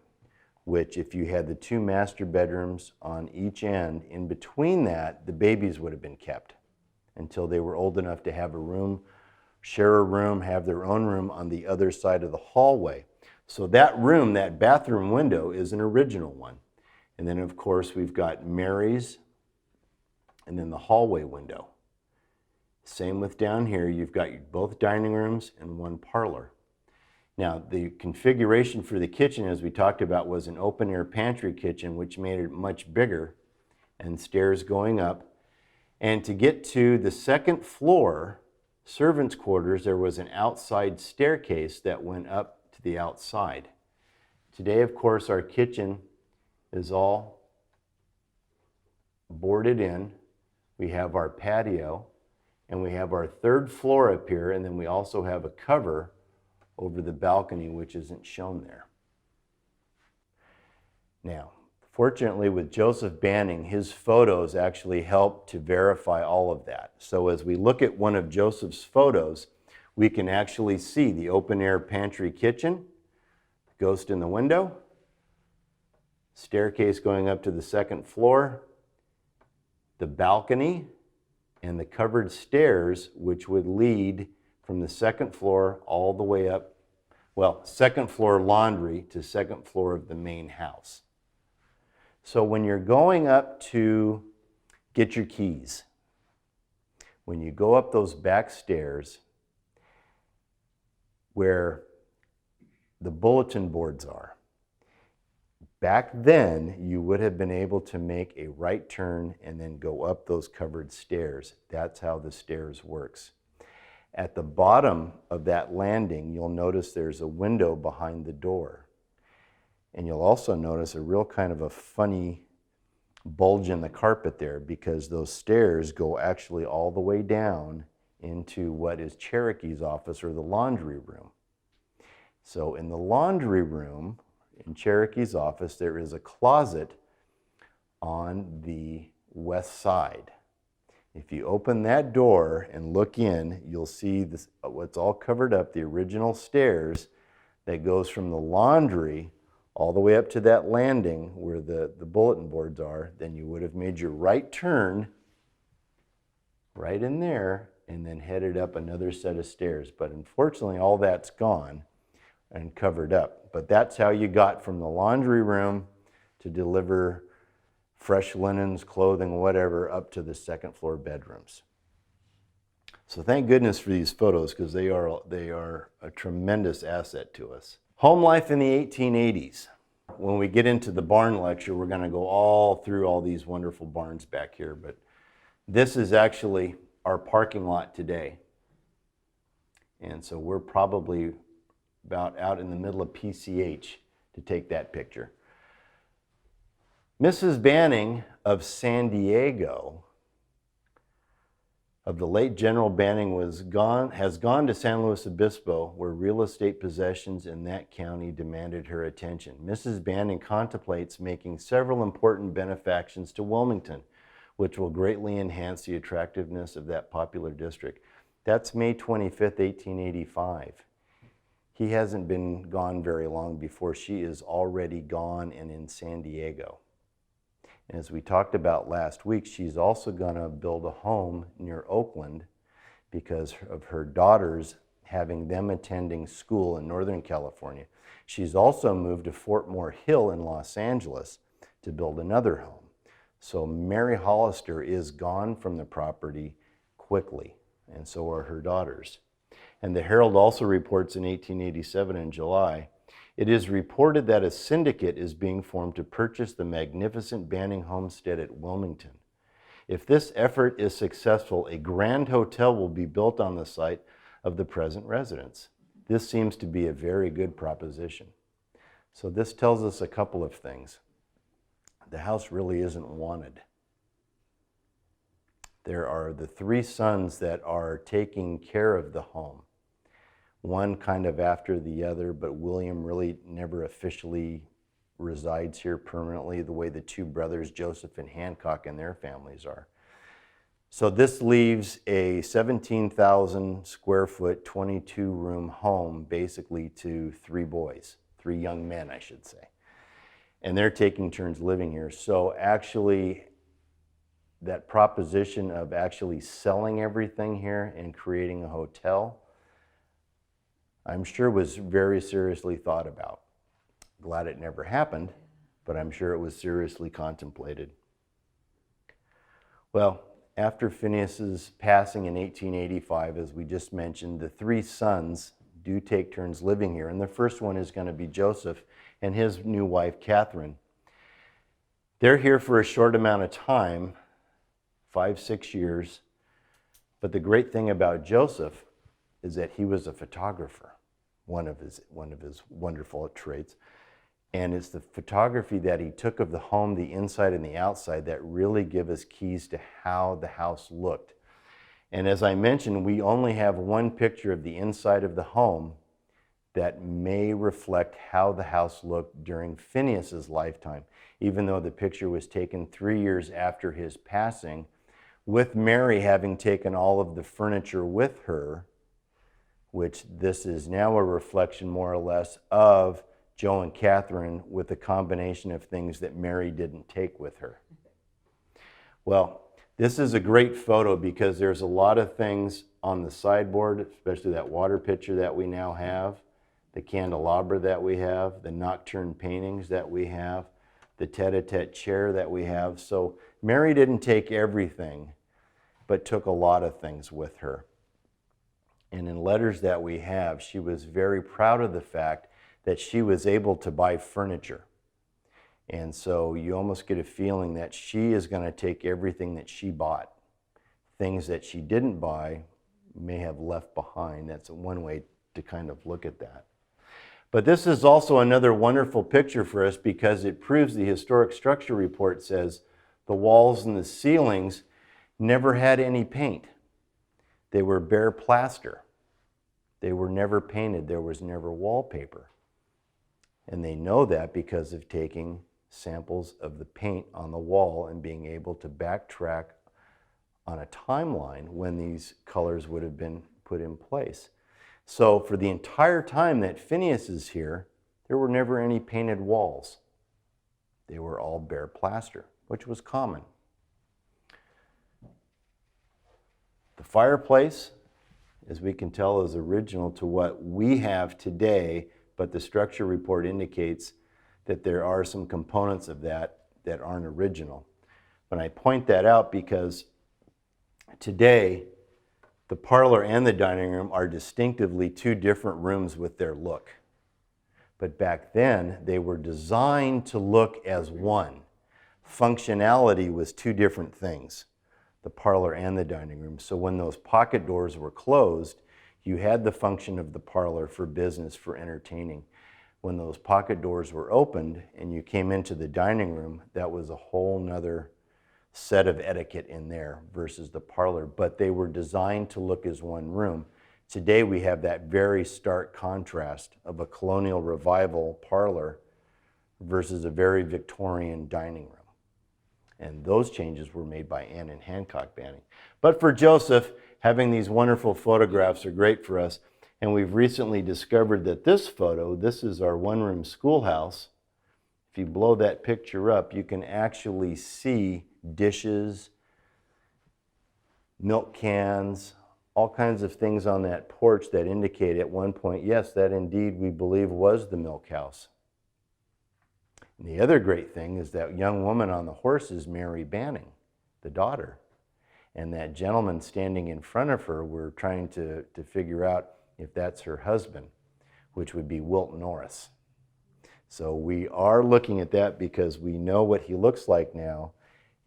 A: which if you had the 2 master bedrooms on each end, in between that, the babies would have been kept until they were old enough to have a room, share a room, have their own room on the other side of the hallway. So that room, that bathroom window, is an original one. And then, of course, we've got Mary's and then the hallway window. Same with down here, you've got both dining rooms and 1 parlor. Now, the configuration for the kitchen, as we talked about, was an open-air pantry kitchen, which made it much bigger, and stairs going up. And to get to the 2nd floor, servants' quarters, there was an outside staircase that went up to the outside. Today, of course, our kitchen is all boarded in. We have our patio, and we have our third floor up here, and then we also have a cover over the balcony, which isn't shown there. Now, fortunately with Joseph Banning, his photos actually help to verify all of that. So as we look at one of Joseph's photos, we can actually see the open air pantry kitchen, the ghost in the window, staircase going up to the second floor, the balcony, and the covered stairs, which would lead from the second floor all the way up, well, second floor laundry to second floor of the main house. So when you're going up to get your keys, when you go up those back stairs where the bulletin boards are, back then you would have been able to make a right turn and then go up those covered stairs. That's how the stairs works. At the bottom of that landing, you'll notice there's a window behind the door. And you'll also notice a real kind of a funny bulge in the carpet there, because those stairs go actually all the way down into what is Cherokee's office, or the laundry room. So in the laundry room, in Cherokee's office, there is a closet on the west side. If you open that door and look in, you'll see this, what's all covered up, the original stairs that goes from the laundry all the way up to that landing where the bulletin boards are. Then you would have made your right turn right in there and then headed up another set of stairs. But unfortunately, all that's gone and covered up. But that's how you got from the laundry room to deliver fresh linens, clothing, whatever, up to the second floor bedrooms. So thank goodness for these photos, because they are a tremendous asset to us. Home life in the 1880s. When we get into the barn lecture, we're going to go all through all these wonderful barns back here, but this is actually our parking lot today. And so we're probably about out in the middle of PCH to take that picture. Mrs. Banning of San Diego, of the late General Banning, has gone to San Luis Obispo, where real estate possessions in that county demanded her attention. Mrs. Banning contemplates making several important benefactions to Wilmington, which will greatly enhance the attractiveness of that popular district. That's May 25th, 1885. He hasn't been gone very long before she is already gone and in San Diego. And as we talked about last week, she's also going to build a home near Oakland because of her daughters having them attending school in Northern California. She's also moved to Fort Moore Hill in Los Angeles to build another home. So Mary Hollister is gone from the property quickly, and so are her daughters. And the Herald also reports in 1887 in July, it is reported that a syndicate is being formed to purchase the magnificent Banning homestead at Wilmington. If this effort is successful, a grand hotel will be built on the site of the present residence. This seems to be a very good proposition. So this tells us a couple of things. The house really isn't wanted. There are the three sons that are taking care of the home. One kind of after the other, but William really never officially resides here permanently the way the two brothers, Joseph and Hancock, and their families are. So this leaves a 17,000 square foot, 22 room home basically to three boys, three young men, I should say. And they're taking turns living here. So actually, that proposition of actually selling everything here and creating a hotel, I'm sure was very seriously thought about. Glad it never happened, but I'm sure it was seriously contemplated. Well, after Phineas's passing in 1885, as we just mentioned, the three sons do take turns living here, and the first one is going to be Joseph and his new wife, Catherine. They're here for a short amount of time, 5-6 years, but the great thing about Joseph is that he was a photographer, one of his wonderful traits. And it's the photography that he took of the home, the inside and the outside, that really give us keys to how the house looked. And as I mentioned, we only have one picture of the inside of the home that may reflect how the house looked during Phineas's lifetime, even though the picture was taken 3 years after his passing, with Mary having taken all of the furniture with her, which this is now a reflection more or less of Joe and Catherine with a combination of things that Mary didn't take with her. Well, this is a great photo because there's a lot of things on the sideboard, especially that water pitcher that we now have, the candelabra that we have, the nocturne paintings that we have, the tete-a-tete chair that we have. So Mary didn't take everything, but took a lot of things with her. And in letters that we have, she was very proud of the fact that she was able to buy furniture. And so you almost get a feeling that she is going to take everything that she bought. Things that she didn't buy may have left behind. That's one way to kind of look at that. But this is also another wonderful picture for us because it proves the historic structure report says the walls and the ceilings never had any paint. They were bare plaster. They were never painted. There was never wallpaper. And they know that because of taking samples of the paint on the wall and being able to backtrack on a timeline when these colors would have been put in place. So for the entire time that Phineas is here, there were never any painted walls. They were all bare plaster, which was common. The fireplace, as we can tell, is original to what we have today, but the structure report indicates that there are some components of that that aren't original. But I point that out because today, the parlor and the dining room are distinctively two different rooms with their look. But back then, they were designed to look as one. Functionality was two different things, the parlor and the dining room. So when those pocket doors were closed, you had the function of the parlor for business, for entertaining. When those pocket doors were opened and you came into the dining room, that was a whole nother set of etiquette in there versus the parlor, but they were designed to look as one room. Today we have that very stark contrast of a colonial revival parlor versus a very Victorian dining room. And those changes were made by Anne and Hancock Banning. But for Joseph, having these wonderful photographs are great for us. And we've recently discovered that this photo, this is our one-room schoolhouse. If you blow that picture up, you can actually see dishes, milk cans, all kinds of things on that porch that indicate at one point, yes, that indeed we believe was the milk house. And the other great thing is that young woman on the horse is Mary Banning, the daughter. And that gentleman standing in front of her, we're trying to figure out if that's her husband, which would be Wilt Norris. So we are looking at that because we know what he looks like now,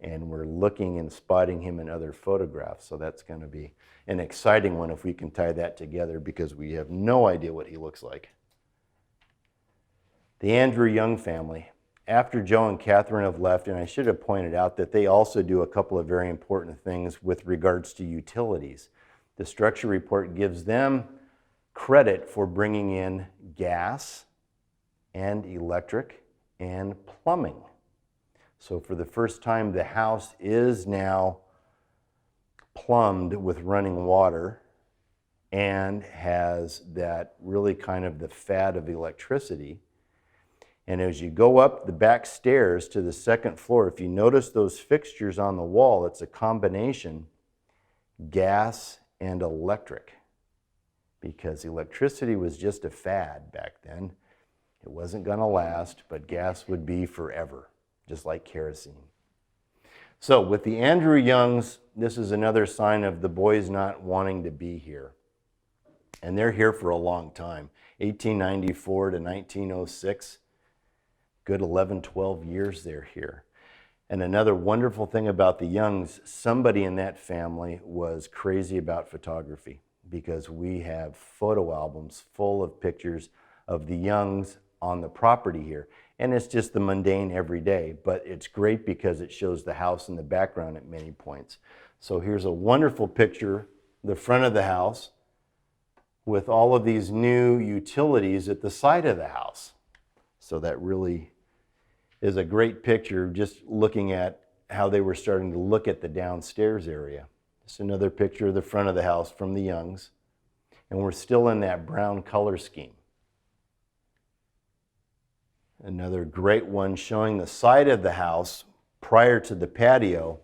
A: and we're looking and spotting him in other photographs. So that's going to be an exciting one if we can tie that together because we have no idea what he looks like. The Andrew Young family. After Joe and Catherine have left, and I should have pointed out that they also do a couple of very important things with regards to utilities. The structure report gives them credit for bringing in gas and electric and plumbing. So for the first time, the house is now plumbed with running water and has that really kind of the fad of electricity. And as you go up the back stairs to the second floor, if you notice those fixtures on the wall, it's a combination gas and electric, because electricity was just a fad back then. It wasn't going to last, but gas would be forever, just like kerosene. So with the Andrew Youngs, this is another sign of the boys not wanting to be here. And they're here for a long time, 1894 to 1906. Good 11, 12 years they're here. And another wonderful thing about the Youngs, somebody in that family was crazy about photography because we have photo albums full of pictures of the Youngs on the property here. And it's just the mundane everyday, but it's great because it shows the house in the background at many points. So here's a wonderful picture, the front of the house, with all of these new utilities at the side of the house. So that really is a great picture, just looking at how they were starting to look at the downstairs area. Just another picture of the front of the house from the Youngs. And we're still in that brown color scheme. Another great one showing the side of the house prior to the patio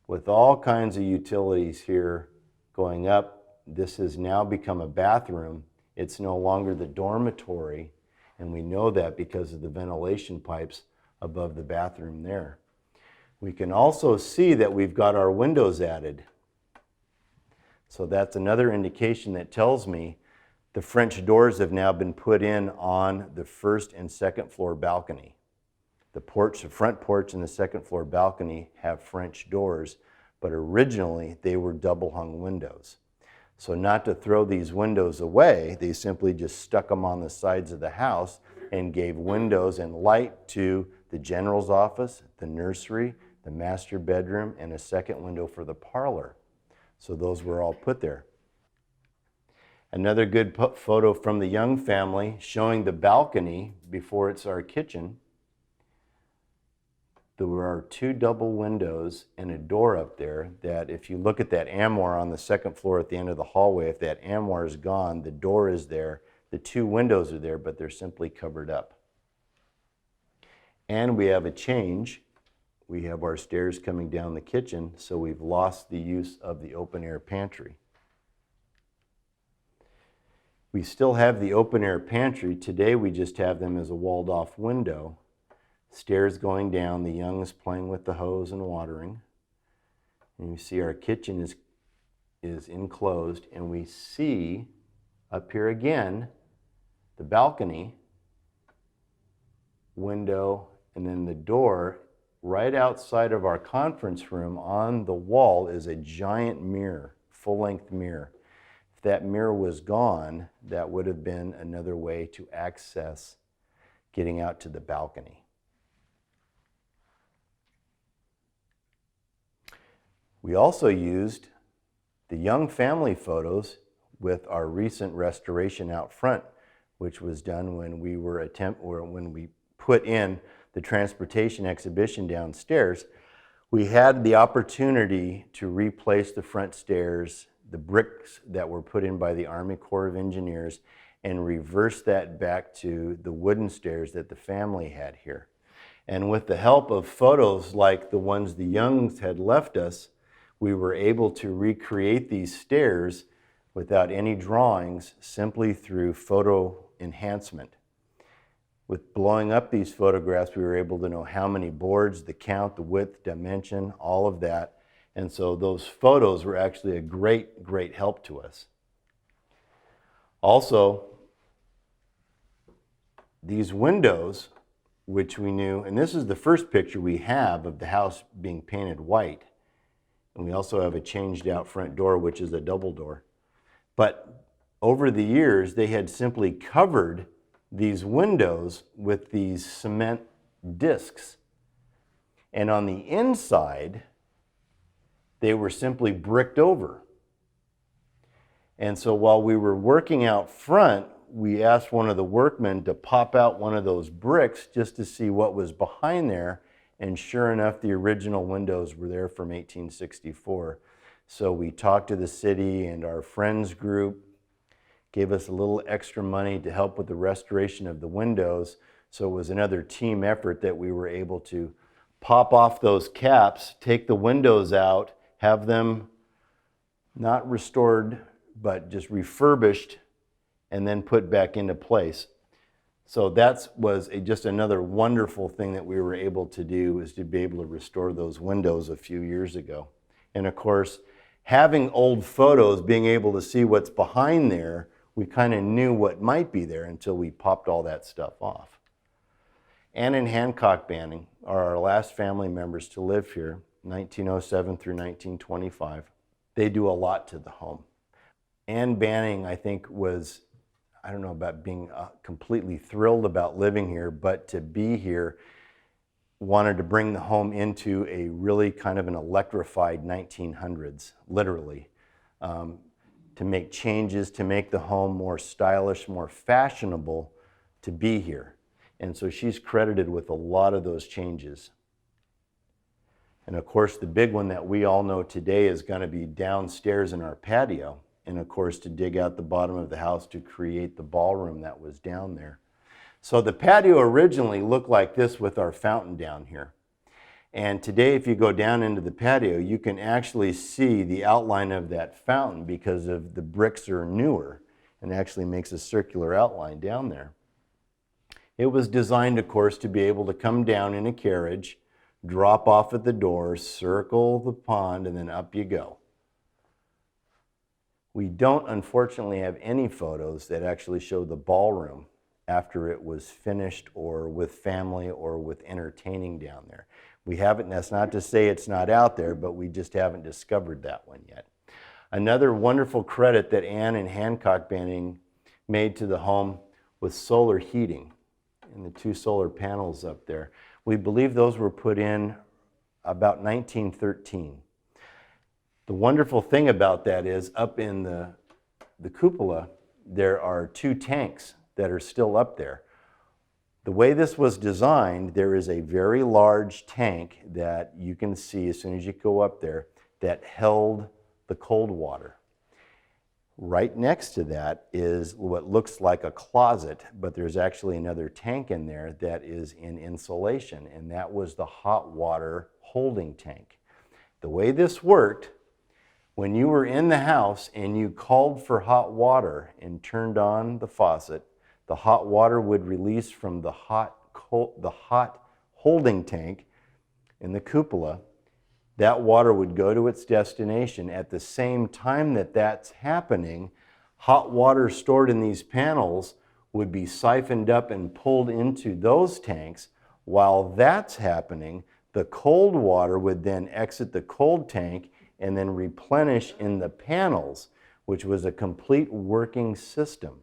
A: with all kinds of utilities here going up. This has now become a bathroom. It's no longer the dormitory, and we know that because of the ventilation pipes above the bathroom there. We can also see that we've got our windows added. So that's another indication that tells me the French doors have now been put in on the first and second floor balcony. The porch, the front porch and the second floor balcony have French doors, but originally they were double hung windows. So not to throw these windows away, they simply just stuck them on the sides of the house and gave windows and light to the general's office, the nursery, the master bedroom, and a second window for the parlor. So those were all put there. Another good photo from the Young family showing the balcony before it's our kitchen. There are two double windows and a door up there that if you look at that armoire on the second floor at the end of the hallway, if that armoire is gone, the door is there, the two windows are there, but they're simply covered up. And we have a change. We have our stairs coming down the kitchen, so we've lost the use of the open air pantry. We still have the open air pantry. Today we just have them as a walled off window. Stairs going down, the Youngs playing with the hose and watering. And you see our kitchen is enclosed, and we see up here again the balcony, window, and then the door. Right outside of our conference room on the wall is a giant mirror, full-length mirror. If that mirror was gone, that would have been another way to access getting out to the balcony. We also used the Young family photos with our recent restoration out front, which was done when we put in the transportation exhibition downstairs. We had the opportunity to replace the front stairs, the bricks that were put in by the Army Corps of Engineers, and reverse that back to the wooden stairs that the family had here. And with the help of photos like the ones the Youngs had left us, we were able to recreate these stairs without any drawings, simply through photo enhancement. With blowing up these photographs, we were able to know how many boards, the count, the width, dimension, all of that. And so those photos were actually a great, great help to us. Also, these windows, which we knew, and this is the first picture we have of the house being painted white. And we also have a changed out front door, which is a double door. But over the years, they had simply covered these windows with these cement discs. And on the inside, they were simply bricked over. And so while we were working out front, we asked one of the workmen to pop out one of those bricks just to see what was behind there. And sure enough, the original windows were there from 1864. So we talked to the city, and our friends group gave us a little extra money to help with the restoration of the windows. So it was another team effort that we were able to pop off those caps, take the windows out, have them not restored, but just refurbished, and then put back into place. So that was just another wonderful thing that we were able to do, is to be able to restore those windows a few years ago. And of course, having old photos, being able to see what's behind there, we kind of knew what might be there until we popped all that stuff off. Ann and Hancock Banning are our last family members to live here, 1907 through 1925. They do a lot to the home. Ann Banning, I think, was I don't know about being completely thrilled about living here, but to be here, wanted to bring the home into a really kind of an electrified 1900s, literally, to make changes, to make the home more stylish, more fashionable, to be here. And so she's credited with a lot of those changes. And of course, the big one that we all know today is going to be downstairs in our patio. And of course, to dig out the bottom of the house to create the ballroom that was down there. So the patio originally looked like this with our fountain down here. And today, if you go down into the patio, you can actually see the outline of that fountain because of the bricks are newer and actually makes a circular outline down there. It was designed, of course, to be able to come down in a carriage, drop off at the door, circle the pond, and then up you go. We don't, unfortunately, have any photos that actually show the ballroom after it was finished or with family or with entertaining down there. We haven't, that's not to say it's not out there, but we just haven't discovered that one yet. Another wonderful credit that Ann and Hancock Banning made to the home was solar heating and the 2 solar panels up there. We believe those were put in about 1913. The wonderful thing about that is up in the cupola, there are 2 tanks that are still up there. The way this was designed, there is a very large tank that you can see as soon as you go up there that held the cold water. Right next to that is what looks like a closet, but there's actually another tank in there that is in insulation, and that was the hot water holding tank. The way this worked, when you were in the house and you called for hot water and turned on the faucet, the hot water would release from the hot holding tank in the cupola. That water would go to its destination. At the same time that that's happening, hot water stored in these panels would be siphoned up and pulled into those tanks. While that's happening, the cold water would then exit the cold tank and then replenish in the panels, which was a complete working system.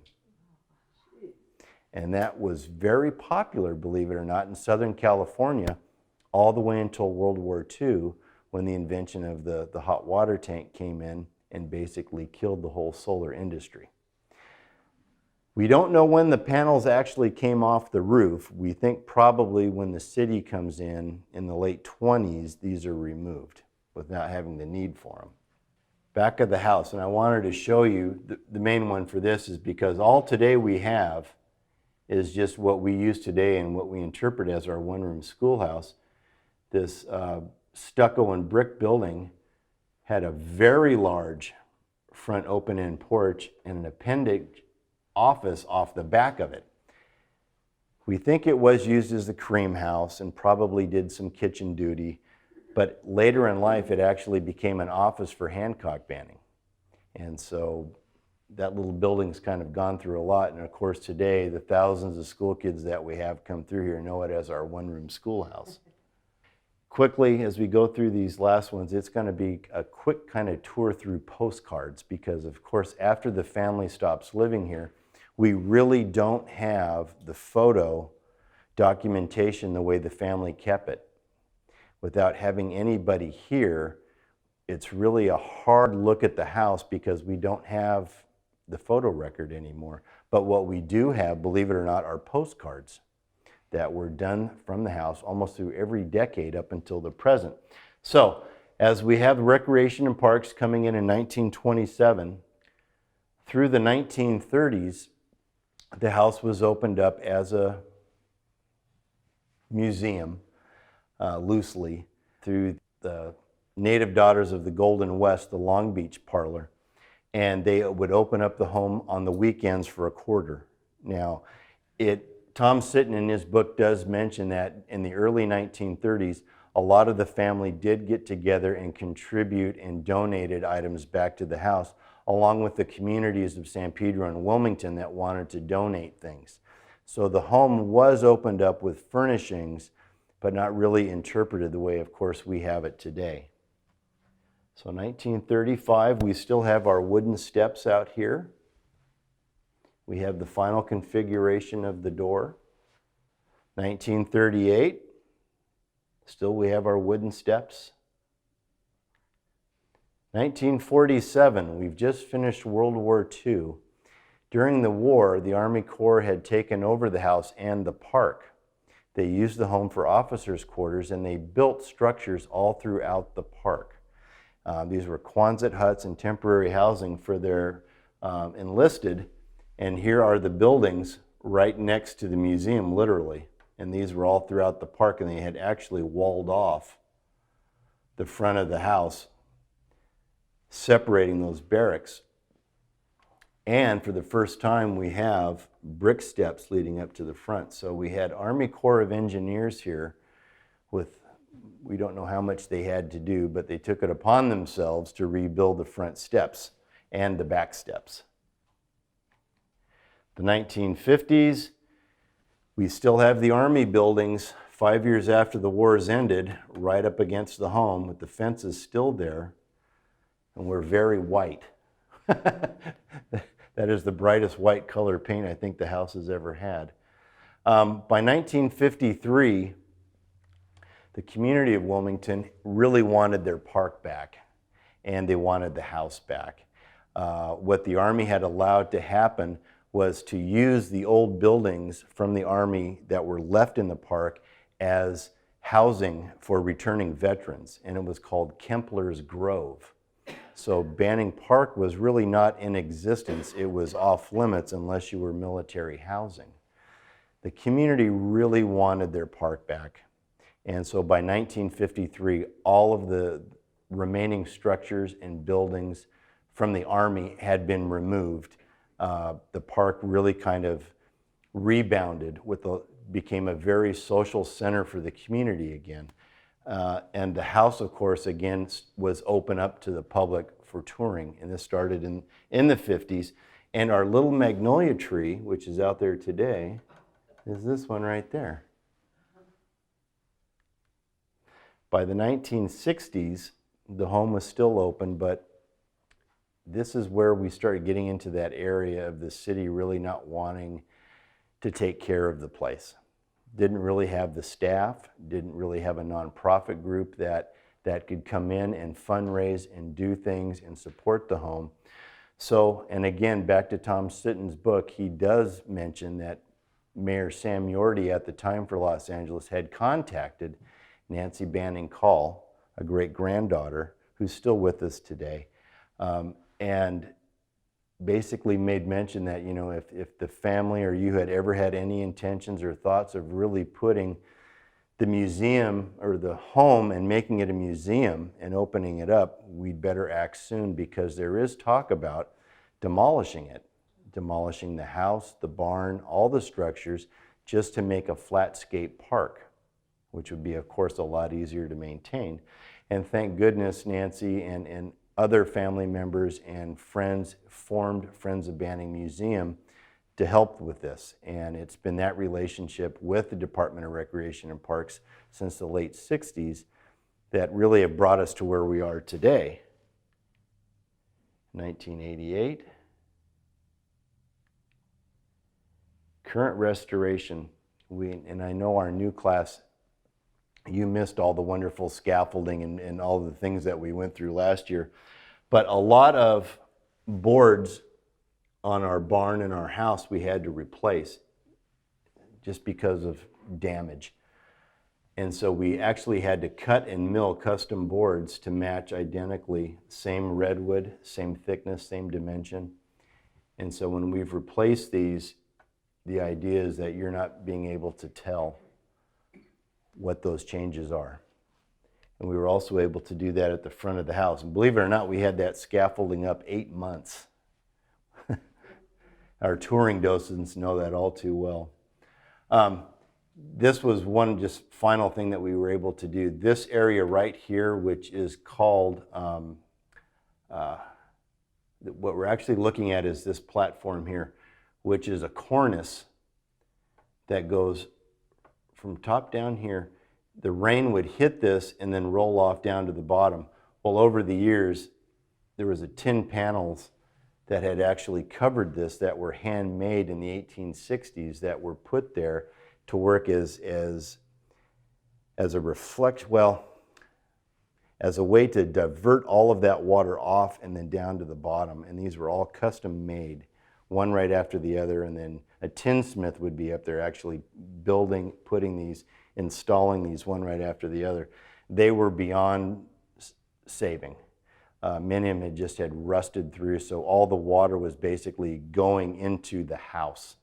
A: And that was very popular, believe it or not, in Southern California all the way until World War II, when the invention of the hot water tank came in and basically killed the whole solar industry. We don't know when the panels actually came off the roof. We think probably when the city comes in the late 20s, these are removed without having the need for them. Back of the house, and I wanted to show you, the main one for this is because all today we have is just what we use today and what we interpret as our one-room schoolhouse. This stucco and brick building had a very large front open-end porch and an appendage office off the back of it. We think it was used as the cream house and probably did some kitchen duty, but later in life it actually became an office for Hancock Banning. And so that little building's kind of gone through a lot, and of course today the thousands of school kids that we have come through here know it as our one-room schoolhouse. Quickly, as we go through these last ones, it's going to be a quick kind of tour through Postcards because, of course, after the family stops living here, we really don't have the photo documentation the way the family kept it. Without having anybody here, it's really a hard look at the house because we don't have the photo record anymore. But what we do have, believe it or not, are postcards that were done from the house almost through every decade up until the present. So as we have recreation and parks coming in 1927, through the 1930s, the house was opened up as a museum, loosely, through the Native Daughters of the Golden West, the Long Beach parlor, and they would open up the home on the weekends for a quarter. Now, Tom Sitton in his book does mention that in the early 1930s, a lot of the family did get together and contribute and donated items back to the house, along with the communities of San Pedro and Wilmington that wanted to donate things. So the home was opened up with furnishings, but not really interpreted the way, of course, we have it today. So 1935, we still have our wooden steps out here. We have the final configuration of the door. 1938, still we have our wooden steps. 1947, we've just finished World War II. During the war, the Army Corps had taken over the house and the park. They used the home for officers' quarters, and they built structures all throughout the park. These were Quonset huts and temporary housing for their enlisted, and here are the buildings right next to the museum, literally. And these were all throughout the park, and they had actually walled off the front of the house, separating those barracks. And for the first time, we have brick steps leading up to the front. So we had Army Corps of Engineers here with, we don't know how much they had to do, but they took it upon themselves to rebuild the front steps and the back steps. The 1950s, we still have the Army buildings 5 years after the wars ended, right up against the home with the fences still there, and we're very white. That is the brightest white color paint I think the house has ever had. By 1953, the community of Wilmington really wanted their park back, and they wanted the house back. What the Army had allowed to happen was to use the old buildings from the Army that were left in the park as housing for returning veterans, and it was called Kempler's Grove. So Banning Park was really not in existence. It was off limits unless you were military housing. The community really wanted their park back. And so by 1953, all of the remaining structures and buildings from the Army had been removed. The park really kind of rebounded, became a very social center for the community again. And the house, of course, again, was open up to the public for touring, and this started in the 50s. And our little magnolia tree, which is out there today, is this one right there. By the 1960s, the home was still open, but this is where we started getting into that area of the city really not wanting to take care of the place. Didn't really have the staff, didn't really have a nonprofit group that could come in and fundraise and do things and support the home. So, and again, back to Tom Sitton's book, he does mention that Mayor Sam Yorty at the time for Los Angeles had contacted Nancy Banning Call, a great-granddaughter who's still with us today, and basically made mention that, you know, if the family or you had ever had any intentions or thoughts of really putting the museum or the home and making it a museum and opening it up, we'd better act soon, because there is talk about demolishing it, demolishing the house, the barn, all the structures, just to make a flatscape park, which would be, of course, a lot easier to maintain. And thank goodness Nancy and other family members and friends formed Friends of Banning Museum to help with this. And it's been that relationship with the Department of Recreation and Parks since the late 60s that really have brought us to where we are today. 1988. Current restoration. And I know our new class, you missed all the wonderful scaffolding and all the things that we went through last year. But a lot of boards on our barn and our house we had to replace just because of damage. And so we actually had to cut and mill custom boards to match identically, same redwood, same thickness, same dimension. And so when we've replaced these, the idea is that you're not being able to tell what those changes are. And we were also able to do that at the front of the house. And believe it or not, we had that scaffolding up 8 months. Our touring docents know that all too well. This was one just final thing that we were able to do. This area right here, which is called, what we're actually looking at is this platform here, which is a cornice that goes from top down here. The rain would hit this and then roll off down to the bottom. Well, over the years, there was a tin panels that had actually covered this that were handmade in the 1860s that were put there to work as a reflection, well, as a way to divert all of that water off and then down to the bottom. And these were all custom made, one right after the other. And then a tinsmith would be up there actually building, installing these one right after the other. They were beyond saving. Many of them had just had rusted through, so all the water was basically going into the house.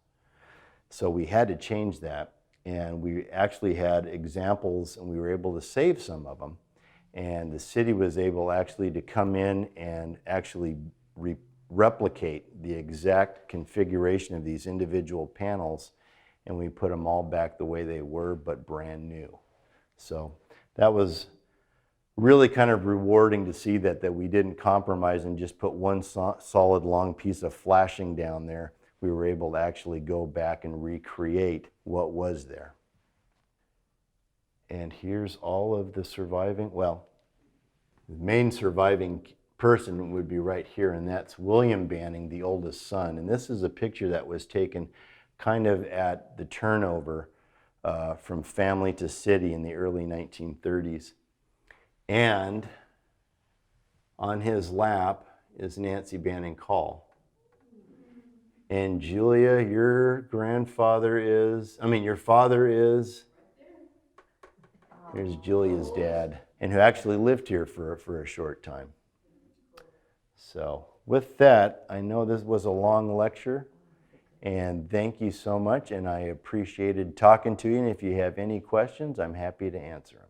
A: So we had to change that, and we actually had examples, and we were able to save some of them. And the city was able actually to come in and actually replicate the exact configuration of these individual panels, and we put them all back the way they were, but brand new. So that was really kind of rewarding to see that we didn't compromise and just put one solid long piece of flashing down there. We were able to actually go back and recreate what was there. And here's all of the surviving, well, the main surviving person would be right here, and that's William Banning, the oldest son. And this is a picture that was taken kind of at the turnover from family to city in the early 1930s. And on his lap is Nancy Banning Call. And Julia, your father is, here's Julia's dad, and who actually lived here for a short time. So with that, I know this was a long lecture, and thank you so much, and I appreciated talking to you, and if you have any questions, I'm happy to answer them.